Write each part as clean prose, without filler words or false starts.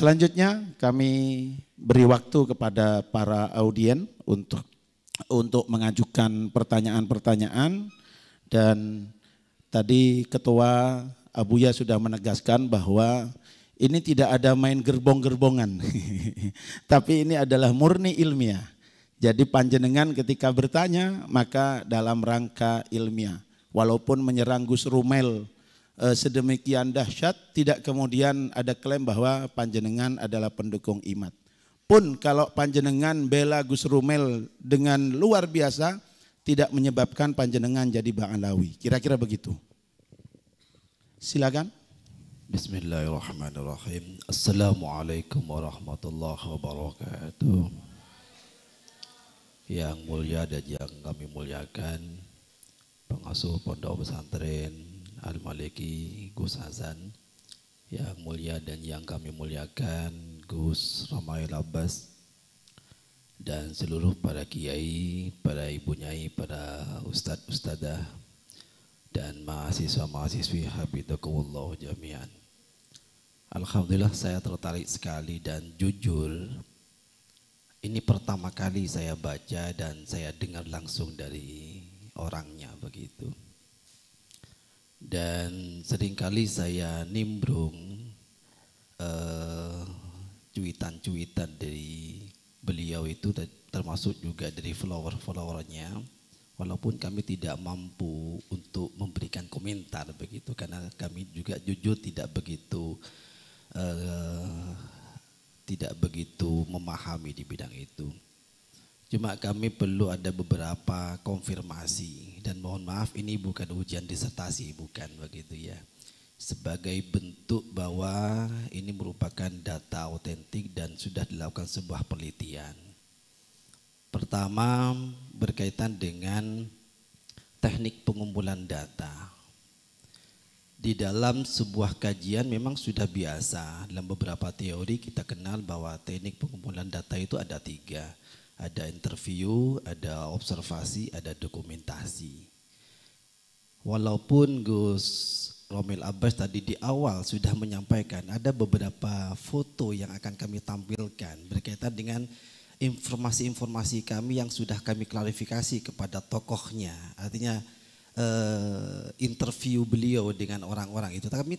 Selanjutnya kami beri waktu kepada para audien untuk mengajukan pertanyaan-pertanyaan, dan tadi Ketua Abuya sudah menegaskan bahwa ini tidak ada main gerbong-gerbongan, tapi ini adalah murni ilmiah. Jadi panjenengan ketika bertanya maka dalam rangka ilmiah, walaupun menyerang Gus Rumel sedemikian dahsyat, tidak kemudian ada klaim bahwa panjenengan adalah pendukung IMAT. Pun kalau panjenengan bela Gus Rumel dengan luar biasa, tidak menyebabkan panjenengan jadi Ba'alawi. Kira-kira begitu. Silakan. Bismillahirrahmanirrahim. Assalamualaikum warahmatullahi wabarakatuh. Yang mulia dan yang kami muliakan, pengasuh Pondok Pesantren Al-Maliki Gus Hasan, yang mulia dan yang kami muliakan Gus Romail Abbas, dan seluruh para kiai, para ibu nyai, para ustadz ustadzah, dan mahasiswa-mahasiswi habibakumullah jami'an. Alhamdulillah saya tertarik sekali dan jujur, ini pertama kali saya baca dan saya dengar langsung dari orangnya begitu. Dan seringkali saya nimbrung cuitan-cuitan dari beliau itu, termasuk juga dari follower-followernya, walaupun kami tidak mampu untuk memberikan komentar begitu, karena kami juga jujur tidak begitu memahami di bidang itu. Cuma kami perlu ada beberapa konfirmasi, dan mohon maaf ini bukan ujian disertasi, bukan begitu ya. Sebagai bentuk bahwa ini merupakan data otentik dan sudah dilakukan sebuah penelitian. Pertama berkaitan dengan teknik pengumpulan data. Di dalam sebuah kajian memang sudah biasa, dalam beberapa teori kita kenal bahwa teknik pengumpulan data itu ada 3. Ada interview, ada observasi, ada dokumentasi. Walaupun Gus Romail Abbas tadi di awal sudah menyampaikan ada beberapa foto yang akan kami tampilkan berkaitan dengan informasi-informasi kami yang sudah kami klarifikasi kepada tokohnya. Artinya interview beliau dengan orang-orang itu. Tapi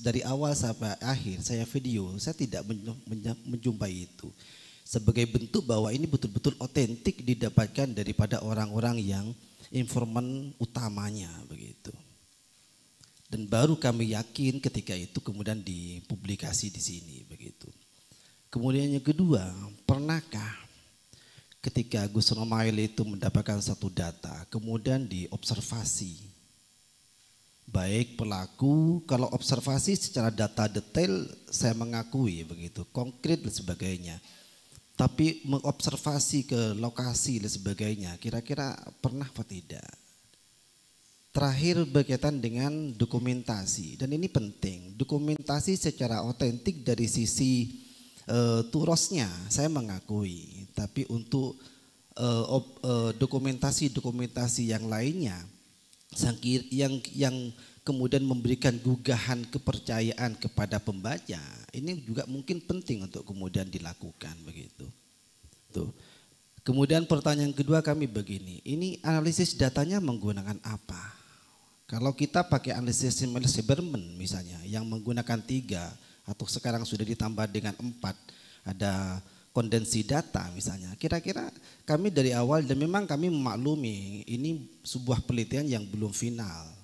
dari awal sampai akhir saya video, saya tidak menjumpai itu. Sebagai bentuk bahwa ini betul-betul otentik didapatkan daripada orang-orang yang informan utamanya begitu. Dan baru kami yakin ketika itu kemudian dipublikasi di sini begitu. Kemudian yang kedua, pernahkah ketika Gus Romail itu mendapatkan satu data kemudian diobservasi, baik pelaku, kalau observasi secara data detail saya mengakui begitu, konkret dan sebagainya. Tapi mengobservasi ke lokasi dan sebagainya, kira-kira pernah atau tidak? Terakhir berkaitan dengan dokumentasi, dan ini penting. Dokumentasi secara otentik dari sisi turosnya, saya mengakui. Tapi untuk dokumentasi yang lainnya, yang kemudian memberikan gugahan kepercayaan kepada pembaca, ini juga mungkin penting untuk kemudian dilakukan begitu. Tuh. Kemudian pertanyaan kedua kami begini, ini analisis datanya menggunakan apa? Kalau kita pakai analisis Berman misalnya yang menggunakan 3 atau sekarang sudah ditambah dengan 4, ada kondensi data misalnya, kira-kira kami dari awal, dan memang kami memaklumi ini sebuah penelitian yang belum final.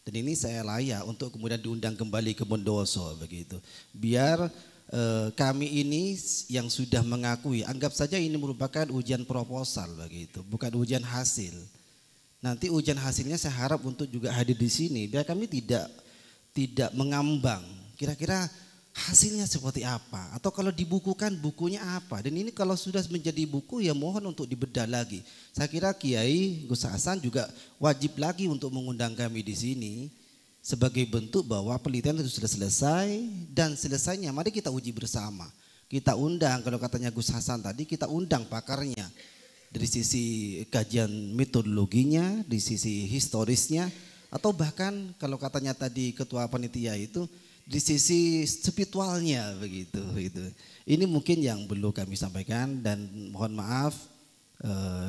Dan ini saya layak untuk kemudian diundang kembali ke Bondowoso begitu. Biar kami ini yang sudah mengakui, anggap saja ini merupakan ujian proposal begitu, bukan ujian hasil. Nanti ujian hasilnya saya harap untuk juga hadir di sini, biar kami tidak mengambang. Kira-kira hasilnya seperti apa? Atau kalau dibukukan bukunya apa? Dan ini kalau sudah menjadi buku ya mohon untuk dibedah lagi. Saya kira Kiai Gus Hasan juga wajib lagi untuk mengundang kami di sini sebagai bentuk bahwa penelitian itu sudah selesai, dan selesainya mari kita uji bersama. Kita undang, kalau katanya Gus Hasan tadi, kita undang pakarnya dari sisi kajian metodologinya, di sisi historisnya, atau bahkan kalau katanya tadi ketua panitia itu di sisi spiritualnya begitu. Ini mungkin yang perlu kami sampaikan dan mohon maaf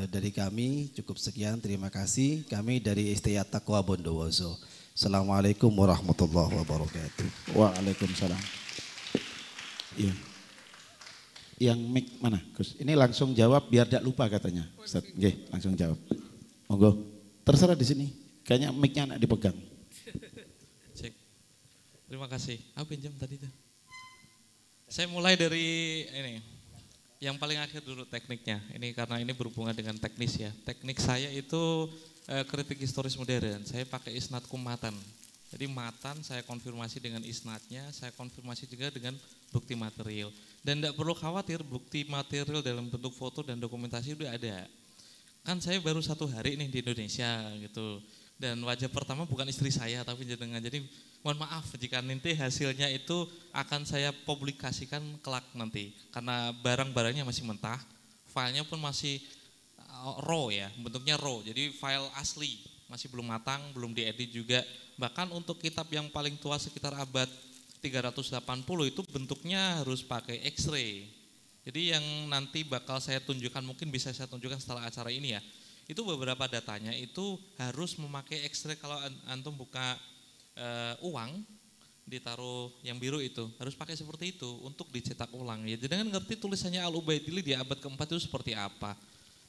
dari kami cukup sekian, terima kasih. Kami dari STIA Taqwa Bondowoso. Assalamualaikum warahmatullahi wabarakatuh. Waalaikumsalam. Iya. Yang mic mana, Gus? Ini langsung jawab biar tidak lupa katanya. Ustaz, nggih, langsung jawab. Monggo. Terserah di sini. Kayaknya mic-nya anak dipegang. Cek. Terima kasih. Aku pinjam tadi tuh. Saya mulai dari ini. Yang paling akhir dulu tekniknya. Ini karena ini berhubungan dengan teknis ya. Teknik saya itu kritik historis modern. Saya pakai isnad matan. Jadi matan saya konfirmasi dengan isnadnya, saya konfirmasi juga dengan bukti material. Dan tidak perlu khawatir, bukti material dalam bentuk foto dan dokumentasi udah ada. Kan saya baru 1 hari nih di Indonesia gitu. Dan wajah pertama bukan istri saya tapi jenengan. Jadi mohon maaf jika nanti hasilnya itu akan saya publikasikan kelak nanti. Karena barang-barangnya masih mentah, filenya pun masih raw ya, bentuknya raw. Jadi file asli, masih belum matang, belum diedit juga. Bahkan untuk kitab yang paling tua sekitar abad 380 itu bentuknya harus pakai X-ray. Jadi yang nanti bakal saya tunjukkan, mungkin bisa saya tunjukkan setelah acara ini ya. Itu beberapa datanya itu harus memakai X-ray. Kalau antum buka uang, ditaruh yang biru itu, harus pakai seperti itu untuk dicetak ulang. Ya, jadi kan ngerti tulisannya Al-Ubaidili di abad keempat itu seperti apa.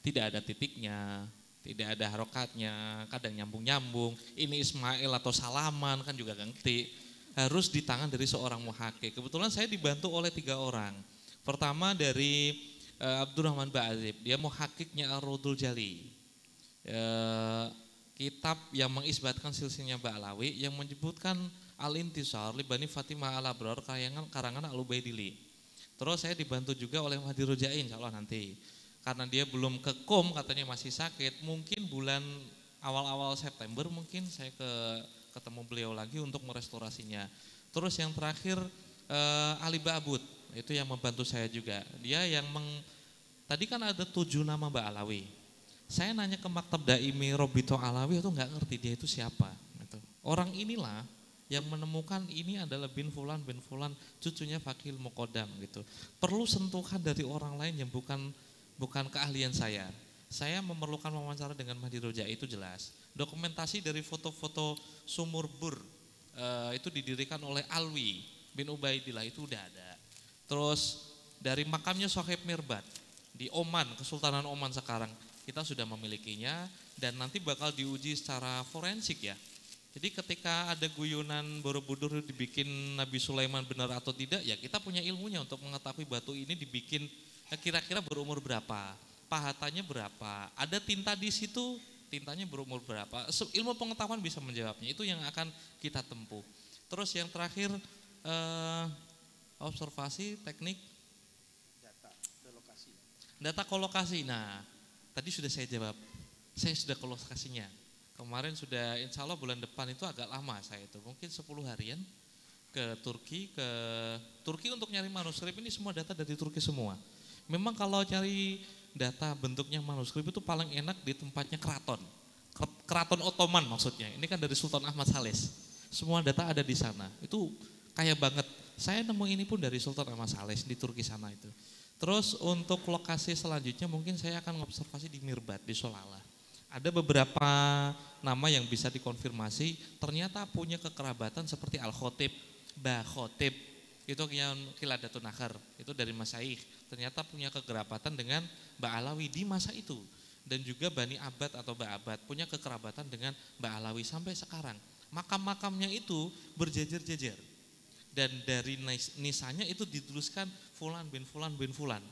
Tidak ada titiknya, tidak ada harokatnya, kadang nyambung-nyambung, ini Ismail atau Salaman kan juga gak ngerti. Harus di tangan dari seorang muhakik. Kebetulan saya dibantu oleh 3 orang. Pertama dari Abdurrahman Ba'azib, dia muhakiknya Ar-Raudul Jali. Kitab yang mengisbatkan silsilahnya Ba'alawi yang menyebutkan Al-Intisar li Bani Fatimah Al-Abrar karangan Al-Ubaidili. Terus saya dibantu juga oleh Mahdi Rojain insyaallah nanti. Karena dia belum ke KOM katanya masih sakit, mungkin bulan awal-awal September mungkin saya ketemu beliau lagi untuk merestorasinya. Terus yang terakhir Ali Ba'abud, itu yang membantu saya juga. Dia yang tadi kan ada 7 nama Ba'alawi. Saya nanya ke Maktab Daimi Robito Alawi itu nggak ngerti dia itu siapa. Gitu. Orang inilah yang menemukan ini adalah bin Fulan, cucunya Fakil Muqaddam gitu. Perlu sentuhan dari orang lain yang bukan keahlian saya. Saya memerlukan wawancara dengan Mahdi Roja itu jelas. Dokumentasi dari foto-foto sumur Bur itu didirikan oleh Alwi bin Ubaidillah itu udah ada. Terus dari makamnya Sohib Mirbad di Oman, Kesultanan Oman sekarang kita sudah memilikinya dan nanti bakal diuji secara forensik ya. Jadi ketika ada guyonan Borobudur dibikin Nabi Sulaiman benar atau tidak, ya kita punya ilmunya untuk mengetahui batu ini dibikin kira-kira berumur berapa, pahatannya berapa, ada tinta di situ, tintanya berumur berapa. Ilmu pengetahuan bisa menjawabnya, itu yang akan kita tempuh. Terus yang terakhir observasi teknik data kolokasi. Nah, tadi sudah saya jawab, saya sudah kolokasinya. Kemarin sudah insya Allah bulan depan itu agak lama saya itu, mungkin 10 harian ke Turki untuk nyari manuskrip. Ini semua data dari Turki semua. Memang kalau cari data bentuknya manuskrip itu paling enak di tempatnya keraton Ottoman maksudnya. Ini kan dari Sultan Ahmad Sales. Semua data ada di sana. Itu kaya banget. Saya nemu ini pun dari Sultan Ahmad Sales di Turki sana itu. Terus untuk lokasi selanjutnya mungkin saya akan mengobservasi di Mirbad di Solala. Ada beberapa nama yang bisa dikonfirmasi ternyata punya kekerabatan seperti Al-Khotib, Ba-Khotib, itu yang Khiladatun Nakhar, itu dari Masyaikh. Ternyata punya kekerabatan dengan Ba'alawi di masa itu. Dan juga Bani Abad atau Ba'abad punya kekerabatan dengan Ba'alawi sampai sekarang. Makam-makamnya itu berjejer-jejer. Dan dari nisanya itu dituliskan Fulan bin Fulan bin Fulan.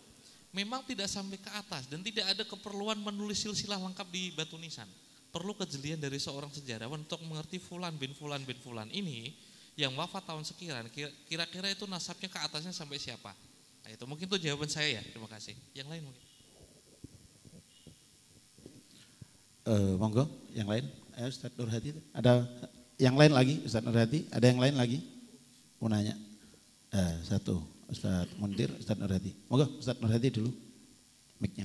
Memang tidak sampai ke atas dan tidak ada keperluan menulis silsilah lengkap di batu nisan. Perlu kejelian dari seorang sejarawan untuk mengerti Fulan bin Fulan bin Fulan ini yang wafat tahun sekian, kira-kira itu nasabnya ke atasnya sampai siapa? Nah, itu mungkin itu jawaban saya ya. Terima kasih. Yang lain mungkin. Monggo, yang lain. Ayo Ustaz Nurhadi. Ada yang lain lagi, Ustaz Nurhadi? Ada yang lain lagi? Mau nanya? Satu. Ustaz Muntir, Ustaz Nurhadi. Monggo, Ustaz Nurhadi dulu. Mic-nya.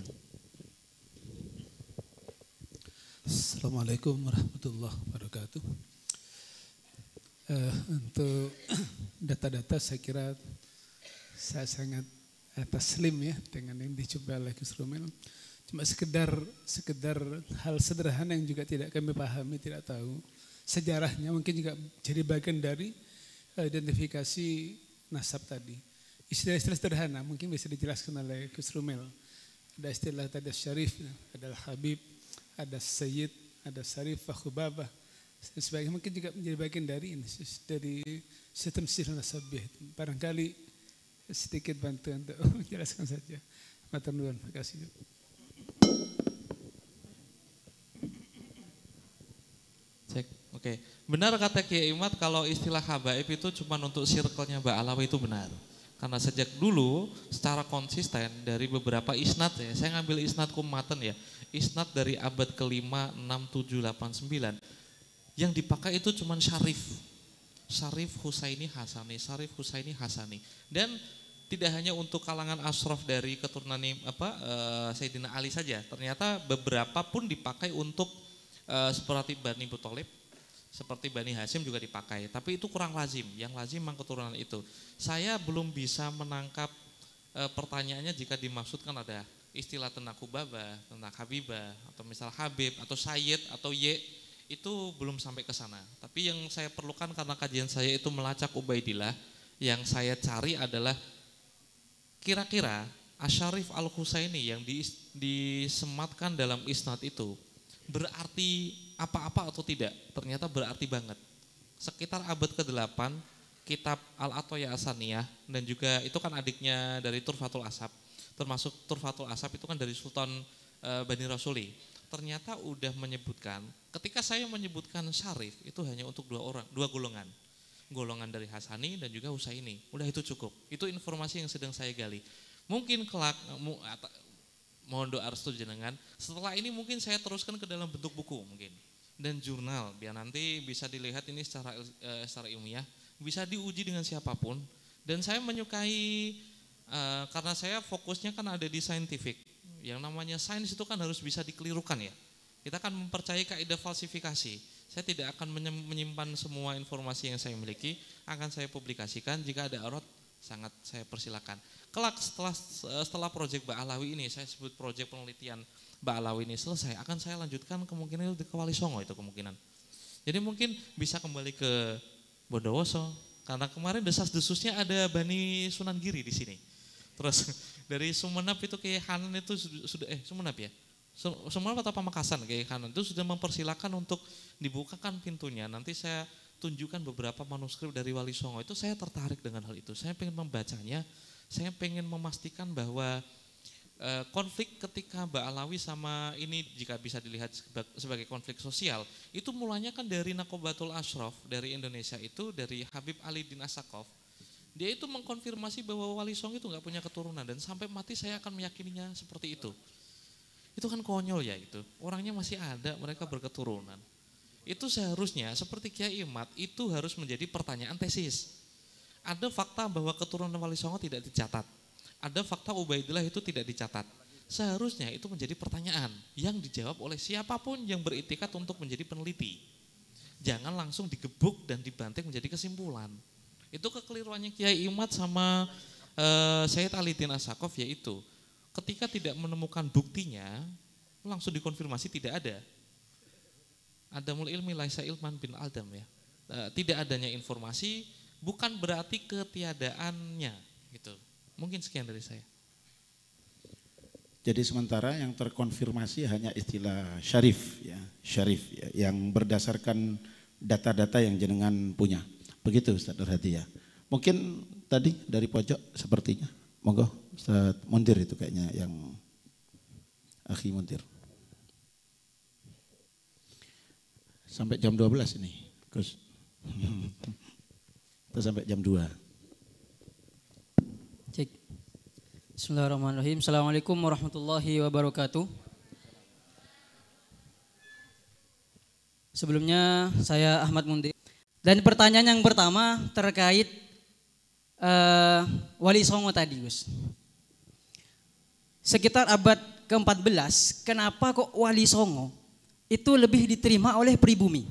Assalamualaikum warahmatullahi wabarakatuh. Untuk data-data saya kira saya sangat taslim ya dengan yang dicoba oleh Gus Romel. Cuma sekedar hal sederhana yang juga tidak kami pahami, tidak tahu sejarahnya, mungkin juga jadi bagian dari identifikasi nasab tadi. Istilah-istilah sederhana mungkin bisa dijelaskan oleh Gus Romel. Ada istilah tadi Syarif, ada Habib, ada Sayyid, ada Syarif, Khubabah. Sebagai mungkin juga menjadi bagian dari ini, dari sistem nasabiyah. Barangkali sedikit bantu untuk menjelaskan saja. Matur nuwun, terima kasih. Cek, oke. Benar kata Kiai Imad kalau istilah habaib itu cuma untuk circle-nya Mbak Alawi itu benar. Karena sejak dulu secara konsisten dari beberapa isnad ya, saya ngambil isnad kummatan ya, isnad dari abad ke-5, 6, 7, 8, 9. Yang dipakai itu cuma Syarif Husaini Hasani, Syarif Husaini Hasani. Dan tidak hanya untuk kalangan ashraf dari keturunan Sayyidina Ali saja, ternyata beberapa pun dipakai untuk seperti Bani Thalib, seperti Bani Hashim juga dipakai. Tapi itu kurang lazim, yang lazim memang keturunan itu. Saya belum bisa menangkap pertanyaannya jika dimaksudkan ada istilah tentang Khubabah, tentang Habibah, atau misal Habib, atau Sayyid, atau Ye. Itu belum sampai ke sana. Tapi yang saya perlukan karena kajian saya itu melacak Ubaidillah, yang saya cari adalah kira-kira Asyarif Al-Husaini yang disematkan dalam isnad itu berarti apa-apa atau tidak? Ternyata berarti banget. Sekitar abad ke-8, kitab Al-Atoya Asaniyah, dan juga itu kan adiknya dari Turfatul Ashab, termasuk Turfatul Ashab itu kan dari Sultan Bani Rasuli. Ternyata udah menyebutkan, ketika saya menyebutkan Syarif itu hanya untuk dua golongan. Golongan dari Hasani dan juga Husaini. Udah itu cukup. Itu informasi yang sedang saya gali. Mungkin kelak, mohon doa restu jenengan, setelah ini mungkin saya teruskan ke dalam bentuk buku mungkin. Dan jurnal, biar nanti bisa dilihat ini secara ilmiah, bisa diuji dengan siapapun. Dan saya menyukai, karena saya fokusnya kan ada di saintifik. Yang namanya sains itu kan harus bisa dikelirukan ya. Kita akan mempercayai kaidah falsifikasi. Saya tidak akan menyimpan semua informasi yang saya miliki, akan saya publikasikan. Jika ada error, sangat saya persilakan. Kelak setelah proyek Mbak Alawi ini, saya sebut proyek penelitian Mbak Alawi ini selesai, akan saya lanjutkan kemungkinan ke Wali Songo itu kemungkinan. Jadi mungkin bisa kembali ke Bondowoso, karena kemarin desas-desusnya ada Bani Sunan Giri di sini. Terus dari Sumenep itu kayak Hanan itu sudah Sumenep ya. Sumenep atau Pamekasan kayak Hanan itu sudah mempersilahkan untuk dibukakan pintunya. Nanti saya tunjukkan beberapa manuskrip dari Wali Songo, itu saya tertarik dengan hal itu. Saya pengen membacanya, saya pengen memastikan bahwa konflik ketika Mbak Alawi sama ini jika bisa dilihat sebagai konflik sosial, itu mulanya kan dari Nakobatul Ashraf dari Indonesia itu, dari Habib Ali bin Asakov. Dia itu mengkonfirmasi bahwa Wali Songo itu nggak punya keturunan, dan sampai mati saya akan meyakininya seperti itu. Itu kan konyol ya itu, orangnya masih ada, mereka berketurunan. Itu seharusnya seperti Kiai Imad, itu harus menjadi pertanyaan tesis. Ada fakta bahwa keturunan Wali Songo tidak dicatat, ada fakta Ubaidillah itu tidak dicatat. Seharusnya itu menjadi pertanyaan yang dijawab oleh siapapun yang beritikat untuk menjadi peneliti. Jangan langsung digebuk dan dibanting menjadi kesimpulan. Itu kekeliruannya Kiai Imad sama Sayyid Ali bin Asakov, yaitu ketika tidak menemukan buktinya langsung dikonfirmasi tidak ada. Adamul ilmi laisa ilman bin Adam ya. Tidak adanya informasi bukan berarti ketiadaannya gitu. Mungkin sekian dari saya. Jadi sementara yang terkonfirmasi hanya istilah syarif ya, yang berdasarkan data-data yang jenengan punya. Begitu Ustaz Nur Hadi ya. Mungkin tadi dari pojok sepertinya. Monggo Ustaz Mundir itu kayaknya yang Akhi Mundir. Sampai jam 12 ini, Gus. Kita sampai jam 2. Cek. Bismillahirrahmanirrahim. Assalamualaikum warahmatullahi wabarakatuh. Sebelumnya saya Ahmad Mundir. Dan pertanyaan yang pertama terkait Wali Songo tadi, Gus. Sekitar abad ke-14, kenapa kok Wali Songo itu lebih diterima oleh pribumi?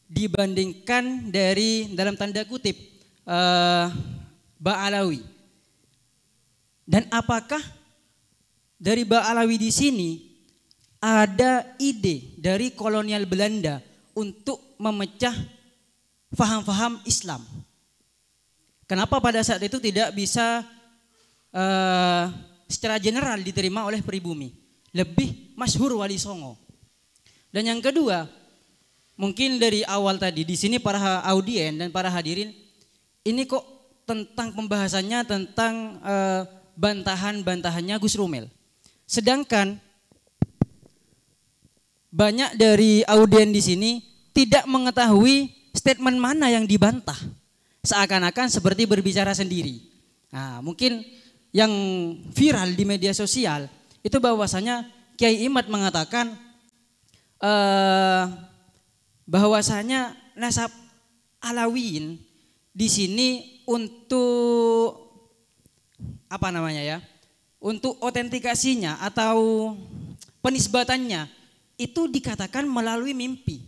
dibandingkan dari dalam tanda kutip Ba'alawi? Dan apakah dari Ba'alawi di sini ada ide dari kolonial Belanda untuk memecah faham-faham Islam? Kenapa pada saat itu tidak bisa secara general diterima oleh pribumi? Lebih masyhur Wali Songo. Dan yang kedua, mungkin dari awal tadi di sini para audien dan para hadirin ini kok tentang pembahasannya tentang bantahan-bantahannya Gus Rumel. Sedangkan banyak dari audien di sini tidak mengetahui statement mana yang dibantah. Seakan-akan seperti berbicara sendiri. Nah, mungkin yang viral di media sosial itu bahwasanya Kiai Imad mengatakan bahwasanya nasab Alawiyin di sini untuk apa namanya ya? Untuk otentikasinya atau penisbatannya itu dikatakan melalui mimpi.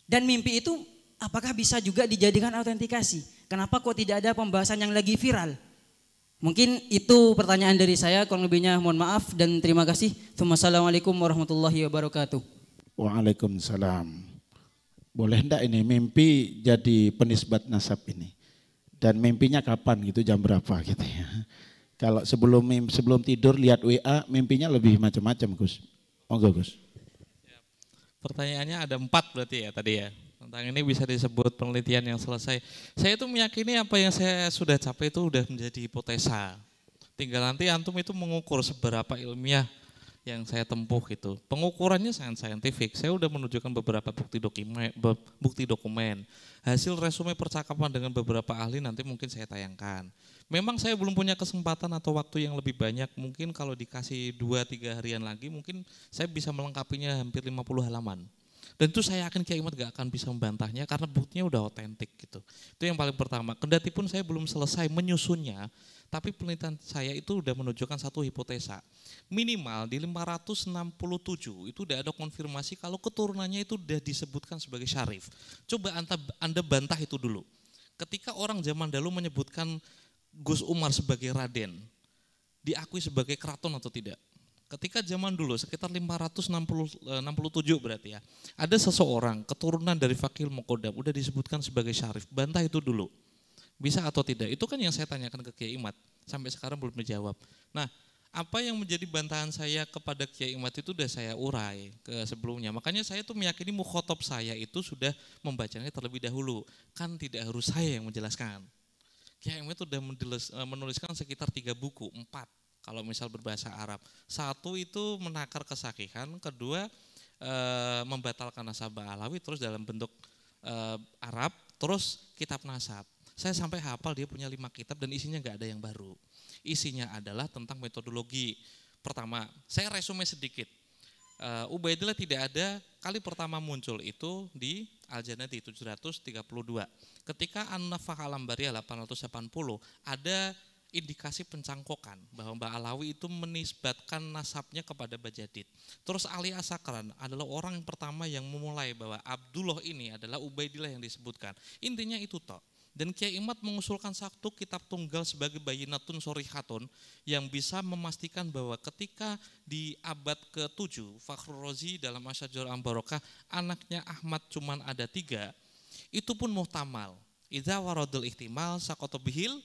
Dan mimpi itu apakah bisa juga dijadikan autentikasi? Kenapa kok tidak ada pembahasan yang lagi viral? Mungkin itu pertanyaan dari saya, kurang lebihnya mohon maaf dan terima kasih. Wassalamualaikum warahmatullahi wabarakatuh. Waalaikumsalam. Boleh enggak ini mimpi jadi penisbat nasab ini? Dan mimpinya kapan gitu, jam berapa gitu ya? Kalau sebelum tidur lihat WA, mimpinya lebih macam-macam Gus. Monggo Gus. Pertanyaannya ada 4 berarti ya tadi ya. Tentang ini bisa disebut penelitian yang selesai. Saya itu meyakini apa yang saya sudah capai itu sudah menjadi hipotesa. Tinggal nanti antum itu mengukur seberapa ilmiah yang saya tempuh gitu. Pengukurannya sangat saintifik. Saya sudah menunjukkan beberapa bukti dokumen. Hasil resume percakapan dengan beberapa ahli nanti mungkin saya tayangkan. Memang saya belum punya kesempatan atau waktu yang lebih banyak. Mungkin kalau dikasih 2-3 harian lagi mungkin saya bisa melengkapinya hampir 50 halaman. Dan itu saya yakin Kiai Imad gak akan bisa membantahnya karena buktinya udah otentik gitu. Itu yang paling pertama. Kendati pun saya belum selesai menyusunnya, tapi penelitian saya itu udah menunjukkan satu hipotesa. Minimal di 567 itu udah ada konfirmasi kalau keturunannya itu udah disebutkan sebagai syarif. Coba Anda bantah itu dulu. Ketika orang zaman dahulu menyebutkan Gus Umar sebagai Raden, diakui sebagai keraton atau tidak? Ketika zaman dulu sekitar 567 berarti ya, ada seseorang keturunan dari Fakih Muqaddam udah disebutkan sebagai syarif, bantah itu dulu. Bisa atau tidak? Itu kan yang saya tanyakan ke Kiai Imad, sampai sekarang belum dijawab. Nah, apa yang menjadi bantahan saya kepada Kiai Imad itu sudah saya urai ke sebelumnya. Makanya saya tuh meyakini mukhotob saya itu sudah membacanya terlebih dahulu. Kan tidak harus saya yang menjelaskan. Kiai Imad sudah menuliskan sekitar 3 buku, 4. Kalau misal berbahasa Arab, 1 itu menakar kesakihan, kedua membatalkan nasabah Alawi, terus dalam bentuk Arab, terus kitab nasab. Saya sampai hafal dia punya 5 kitab dan isinya nggak ada yang baru. Isinya adalah tentang metodologi. Pertama, saya resume sedikit. Ubaidillah tidak ada, kali pertama muncul itu di Al-Janadi 732. Ketika An-Nafah Al-Ambariyah 880 ada indikasi pencangkokan bahwa Mbak Alawi itu menisbatkan nasabnya kepada Bajadid. Terus Ali Asakran adalah orang yang pertama yang memulai bahwa Abdullah ini adalah Ubaidillah yang disebutkan. Intinya itu toh. Dan Kiai Imad mengusulkan satu kitab tunggal sebagai bayinatun shorihatun yang bisa memastikan bahwa ketika di abad ke-7 Fakhrur Razi dalam Asyajur Ambarokah anaknya Ahmad cuman ada 3, itu pun muhtamal. Idza waradul ihtimal saqata bihil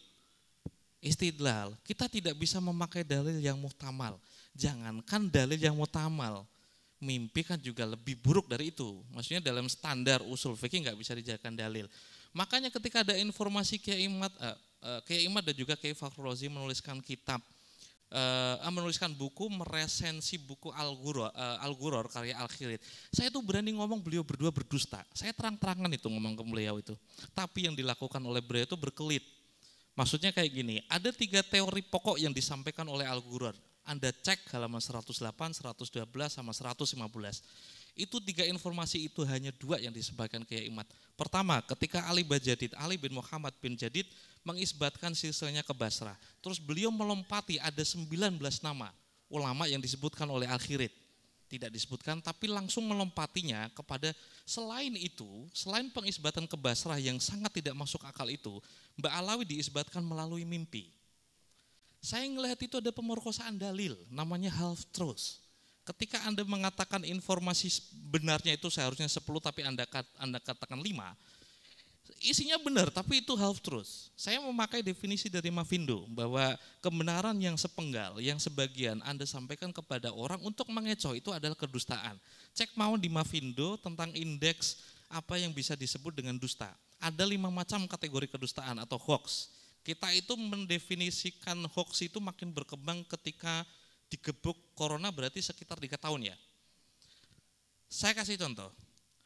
istidlal. Kita tidak bisa memakai dalil yang muhtamal. Jangankan dalil yang muhtamal, mimpi kan juga lebih buruk dari itu. Maksudnya dalam standar usul fikih nggak bisa dijadikan dalil. Makanya ketika ada informasi Kiai Imad dan juga Kiai Fakhrur Razi menuliskan kitab, menuliskan buku meresensi buku Al-Ghuror karya Al-Khirid. Saya tuh berani ngomong beliau berdua berdusta. Saya terang-terangan itu ngomong ke beliau itu. Tapi yang dilakukan oleh beliau itu berkelit. Maksudnya kayak gini, ada 3 teori pokok yang disampaikan oleh Al-Ghuror. Anda cek halaman 108, 112, sama 115. Itu 3 informasi itu hanya 2 yang disampaikan Kiai Imad. Pertama, ketika Ali bin Muhammad bin Jadid mengisbatkan silsilahnya ke Basrah. Terus beliau melompati ada 19 nama ulama yang disebutkan oleh Al-Khirid. tidak disebutkan, tapi langsung melompatinya kepada selain itu, selain pengisbatan ke Basrah yang sangat tidak masuk akal itu, Mbak Alawi diisbatkan melalui mimpi. Saya ngelihat itu ada pemerkosaan dalil, namanya half truth. Ketika Anda mengatakan informasi benarnya itu seharusnya 10 tapi Anda katakan 5, isinya benar, tapi itu half truth. Saya memakai definisi dari Mavindo bahwa kebenaran yang sepenggal, yang sebagian Anda sampaikan kepada orang untuk mengecoh itu adalah kedustaan. Cek mau di Mavindo tentang indeks apa yang bisa disebut dengan dusta. Ada 5 macam kategori kedustaan atau hoax. Kita itu mendefinisikan hoax itu makin berkembang ketika digebuk corona, berarti sekitar 3 tahun ya. Saya kasih contoh.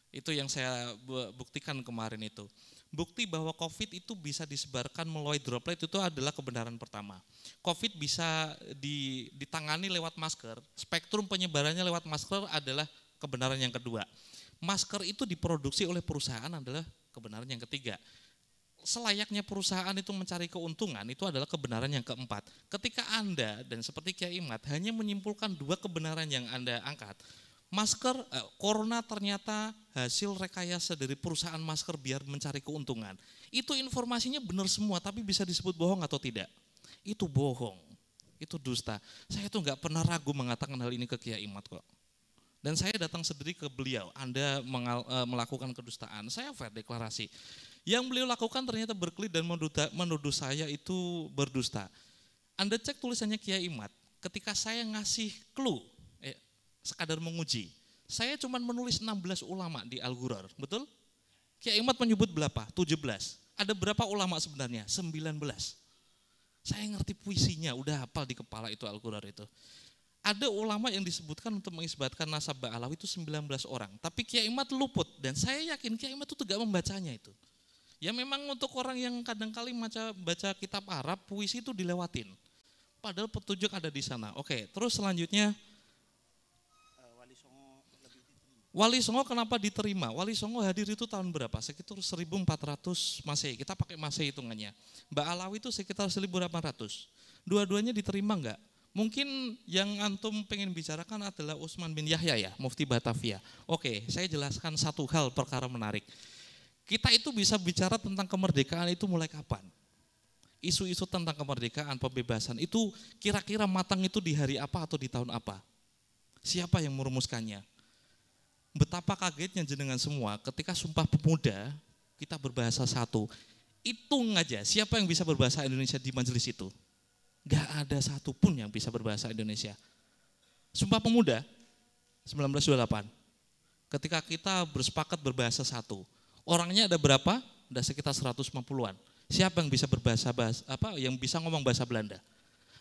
Itu yang saya buktikan kemarin itu. Bukti bahwa COVID itu bisa disebarkan melalui droplet itu adalah kebenaran pertama. COVID bisa ditangani lewat masker, spektrum penyebarannya lewat masker adalah kebenaran yang kedua. Masker itu diproduksi oleh perusahaan adalah kebenaran yang ketiga. Selayaknya perusahaan itu mencari keuntungan itu adalah kebenaran yang keempat. Ketika Anda dan seperti Kiai Imad hanya menyimpulkan 2 kebenaran yang Anda angkat, corona ternyata hasil rekayasa dari perusahaan masker biar mencari keuntungan. Itu informasinya benar semua, tapi bisa disebut bohong atau tidak? Itu bohong, itu dusta. Saya tuh nggak pernah ragu mengatakan hal ini ke Kiai Imad kok. Dan saya datang sendiri ke beliau, Anda melakukan kedustaan, saya fair deklarasi. Yang beliau lakukan ternyata berkelit dan menuduh saya itu berdusta. Anda cek tulisannya Kiai Imad, ketika saya ngasih clue, sekadar menguji. Saya cuma menulis 16 ulama di Al-Ghurar, betul? Kiai Imad menyebut berapa? 17. Ada berapa ulama sebenarnya? 19. Saya ngerti puisinya, udah hafal di kepala itu Al-Ghurar itu. Ada ulama yang disebutkan untuk mengisbatkan nasab Ba'alawi itu 19 orang. Tapi Kiai Imad luput dan saya yakin Kiai Imad itu tidak membacanya itu. Ya memang untuk orang yang kadang-kali baca kitab Arab, puisi itu dilewatin. Padahal petunjuk ada di sana. Oke, terus selanjutnya Wali Songo kenapa diterima? Wali Songo hadir itu tahun berapa? Sekitar 1400 Masehi. Kita pakai Masehi hitungannya. Mbak Alawi itu sekitar 1800. Dua-duanya diterima enggak? Mungkin yang antum pengen bicarakan adalah Utsman bin Yahya ya, Mufti Batavia. Oke, saya jelaskan satu hal perkara menarik. Kita itu bisa bicara tentang kemerdekaan itu mulai kapan? Isu-isu tentang kemerdekaan, pembebasan itu kira-kira matang itu di hari apa atau di tahun apa? Siapa yang merumuskannya? Betapa kagetnya jenengan semua ketika Sumpah Pemuda kita berbahasa satu. Hitung aja siapa yang bisa berbahasa Indonesia di majelis itu. Gak ada satupun yang bisa berbahasa Indonesia. Sumpah Pemuda 1928. Ketika kita bersepakat berbahasa satu. Orangnya ada berapa? Ada sekitar 150-an. Siapa yang bisa yang bisa ngomong bahasa Belanda?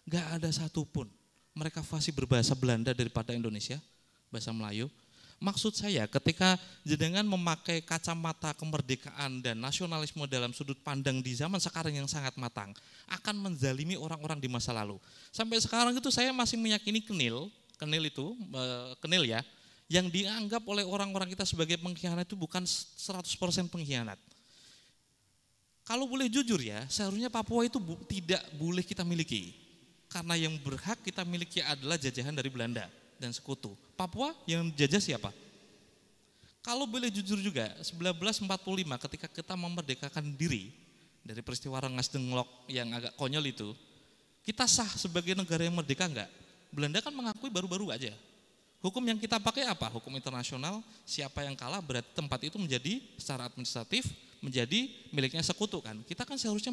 Gak ada satupun. Mereka fasih berbahasa Belanda daripada Indonesia, bahasa Melayu. Maksud saya ketika jenengan memakai kacamata kemerdekaan dan nasionalisme dalam sudut pandang di zaman sekarang yang sangat matang, akan menzalimi orang-orang di masa lalu. Sampai sekarang itu saya masih meyakini Kenil ya, yang dianggap oleh orang-orang kita sebagai pengkhianat itu bukan 100% pengkhianat. Kalau boleh jujur ya, seharusnya Papua itu tidak boleh kita miliki. Karena yang berhak kita miliki adalah jajahan dari Belanda dan sekutu. Papua yang jajah siapa? Kalau boleh jujur juga, 1945 ketika kita memerdekakan diri dari peristiwa Rengas Dengklok yang agak konyol itu, kita sah sebagai negara yang merdeka enggak? Belanda kan mengakui baru-baru aja. Hukum yang kita pakai apa? Hukum internasional, siapa yang kalah berarti tempat itu menjadi secara administratif menjadi miliknya sekutu kan. Kita kan seharusnya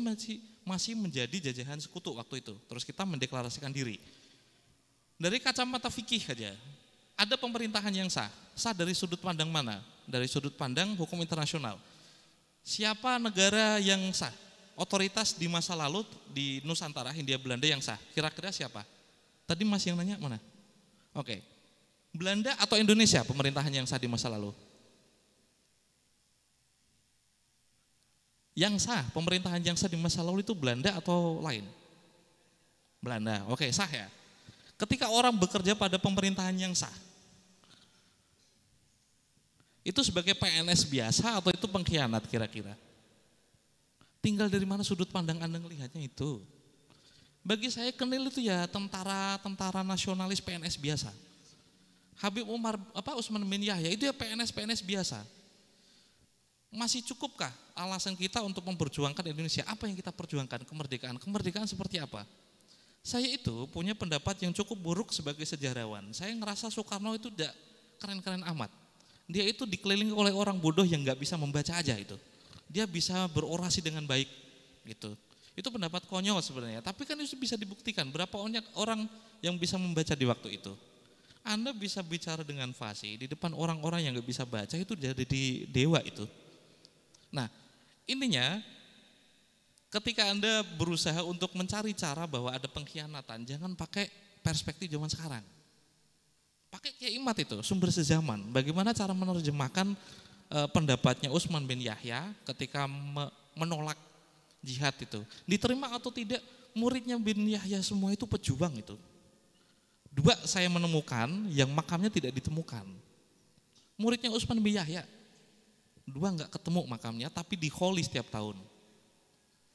masih menjadi jajahan sekutu waktu itu. Terus kita mendeklarasikan diri. Dari kacamata fikih saja, ada pemerintahan yang sah. Sah dari sudut pandang mana? Dari sudut pandang hukum internasional. Siapa negara yang sah? Otoritas di masa lalu di Nusantara, Hindia Belanda yang sah. Kira-kira siapa? Tadi Mas yang nanya mana? Oke. Belanda atau Indonesia pemerintahan yang sah di masa lalu? Yang sah, pemerintahan yang sah di masa lalu itu Belanda atau lain? Belanda. Oke, sah ya. Ketika orang bekerja pada pemerintahan yang sah, itu sebagai PNS biasa atau itu pengkhianat kira-kira? Tinggal dari mana sudut pandang Anda melihatnya itu. Bagi saya Kenil itu ya tentara nasionalis PNS biasa. Habib Utsman bin Yahya itu ya PNS biasa. Masih cukupkah alasan kita untuk memperjuangkan Indonesia? Apa yang kita perjuangkan? Kemerdekaan. Kemerdekaan seperti apa? Saya itu punya pendapat yang cukup buruk sebagai sejarawan. Saya ngerasa Soekarno itu tidak keren-keren amat. Dia itu dikelilingi oleh orang bodoh yang nggak bisa membaca aja itu. Dia bisa berorasi dengan baik gitu. Itu pendapat konyol sebenarnya. Tapi kan itu bisa dibuktikan. Berapa orang yang bisa membaca di waktu itu? Anda bisa bicara dengan fasih di depan orang-orang yang nggak bisa baca, itu jadi dewa itu. Nah, intinya ketika Anda berusaha untuk mencari cara bahwa ada pengkhianatan, jangan pakai perspektif zaman sekarang. Pakai Kiai Imad itu, sumber sezaman. Bagaimana cara menerjemahkan pendapatnya Utsman bin Yahya ketika menolak jihad itu. Diterima atau tidak, muridnya bin Yahya semua itu pejuang itu. Dua saya menemukan yang makamnya tidak ditemukan. Muridnya Utsman bin Yahya. Dua enggak ketemu makamnya, tapi diholi setiap tahun.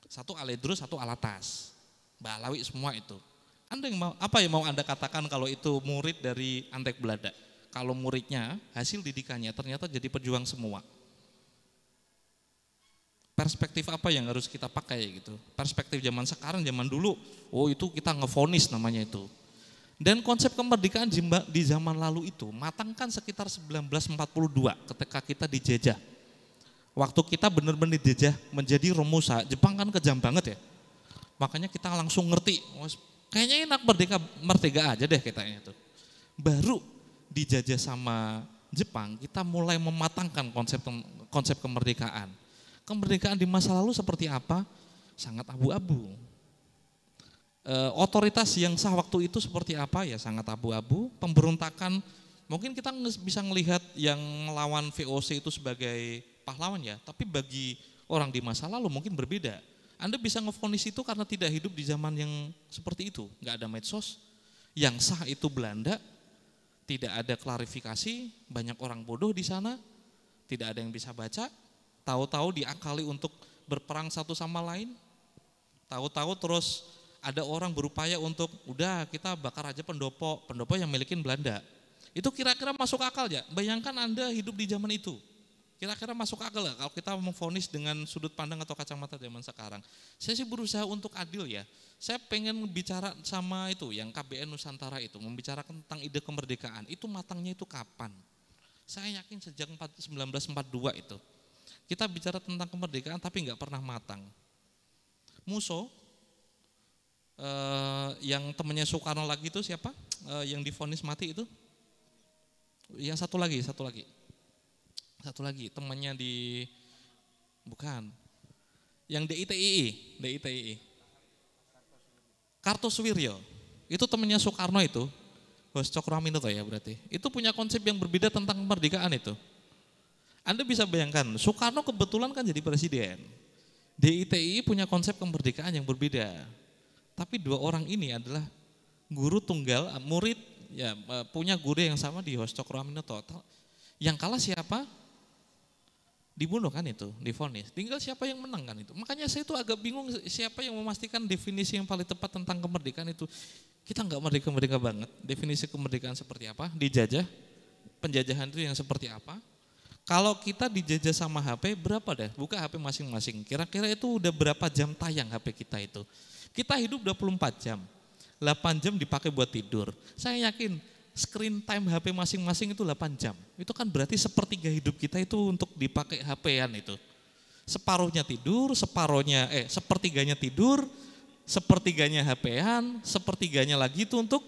Satu Aledrus, satu Alatas. Balawi semua itu. Anda yang apa yang mau Anda katakan kalau itu murid dari Antek Belanda? Kalau muridnya hasil didikannya ternyata jadi pejuang semua. Perspektif apa yang harus kita pakai gitu? Perspektif zaman sekarang, zaman dulu, oh itu kita ngevonis namanya itu. Dan konsep kemerdekaan di zaman lalu itu matangkan sekitar 1942 ketika kita dijajah. Waktu kita benar-benar dijajah menjadi Romusa, Jepang kan kejam banget ya. Makanya kita langsung ngerti, kayaknya enak merdeka aja deh katanya itu. Baru dijajah sama Jepang, kita mulai mematangkan konsep kemerdekaan. Kemerdekaan di masa lalu seperti apa? Sangat abu-abu. Otoritas yang sah waktu itu seperti apa? Ya sangat abu-abu. Pemberontakan, mungkin kita bisa melihat yang melawan VOC itu sebagai pahlawan ya, tapi bagi orang di masa lalu mungkin berbeda. Anda bisa ngevonis itu karena tidak hidup di zaman yang seperti itu, nggak ada medsos, yang sah itu Belanda, tidak ada klarifikasi, banyak orang bodoh di sana, tidak ada yang bisa baca, tahu-tahu diakali untuk berperang satu sama lain, tahu-tahu terus ada orang berupaya untuk udah kita bakar aja pendopo yang milikin Belanda. Itu kira-kira masuk akal ya? Bayangkan Anda hidup di zaman itu. Kira-kira masuk akal lah kalau kita memvonis dengan sudut pandang atau kacamata zaman sekarang. Saya sih berusaha untuk adil ya. Saya pengen bicara sama itu yang KBN Nusantara itu, membicarakan tentang ide kemerdekaan. Itu matangnya itu kapan? Saya yakin sejak 1942 itu. Kita bicara tentang kemerdekaan tapi nggak pernah matang. Musso, yang temannya Soekarno lagi itu siapa? Yang divonis mati itu? Yang satu lagi. Satu lagi temannya bukan. Yang DITII. Kartosuwiryo. Itu temannya Soekarno itu. Hos Cokroaminoto ya berarti. Itu punya konsep yang berbeda tentang kemerdekaan itu. Anda bisa bayangkan, Soekarno kebetulan kan jadi presiden. DITII punya konsep kemerdekaan yang berbeda. Tapi dua orang ini adalah guru tunggal, murid, ya punya guru yang sama di Hos Cokroaminoto. Yang kalah siapa? Dibunuh kan itu, divonis. Tinggal siapa yang menang kan itu. Makanya saya itu agak bingung siapa yang memastikan definisi yang paling tepat tentang kemerdekaan itu. Kita nggak merdeka banget. Definisi kemerdekaan seperti apa? Dijajah, penjajahan itu yang seperti apa? Kalau kita dijajah sama HP, berapa deh? Buka HP masing-masing. Kira-kira itu udah berapa jam tayang HP kita itu? Kita hidup 24 jam, 8 jam dipakai buat tidur. Saya yakin screen time HP masing-masing itu 8 jam. Itu kan berarti sepertiga hidup kita itu untuk dipakai HP-an itu. Separuhnya tidur, sepertiganya tidur, sepertiganya HP-an, sepertiganya lagi itu untuk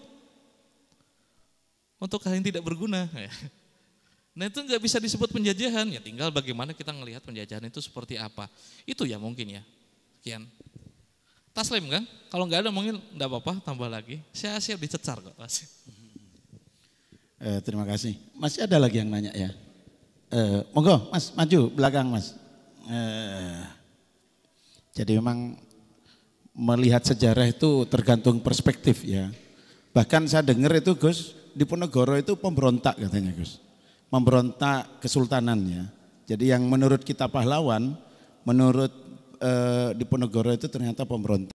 hal yang tidak berguna. Nah itu nggak bisa disebut penjajahan, ya tinggal bagaimana kita ngelihat penjajahan itu seperti apa. Itu ya mungkin ya. Sekian. Taslim kan? Kalau nggak ada mungkin nggak apa-apa, tambah lagi. Saya siap dicecar kok. Terima kasih. Masih ada lagi yang nanya ya? Monggo Mas, maju belakang Mas. Jadi memang melihat sejarah itu tergantung perspektif ya. Bahkan saya dengar itu Gus, Diponegoro itu pemberontak katanya Gus. Memberontak kesultanan ya. Jadi yang menurut kita pahlawan, menurut Diponegoro itu ternyata pemberontak.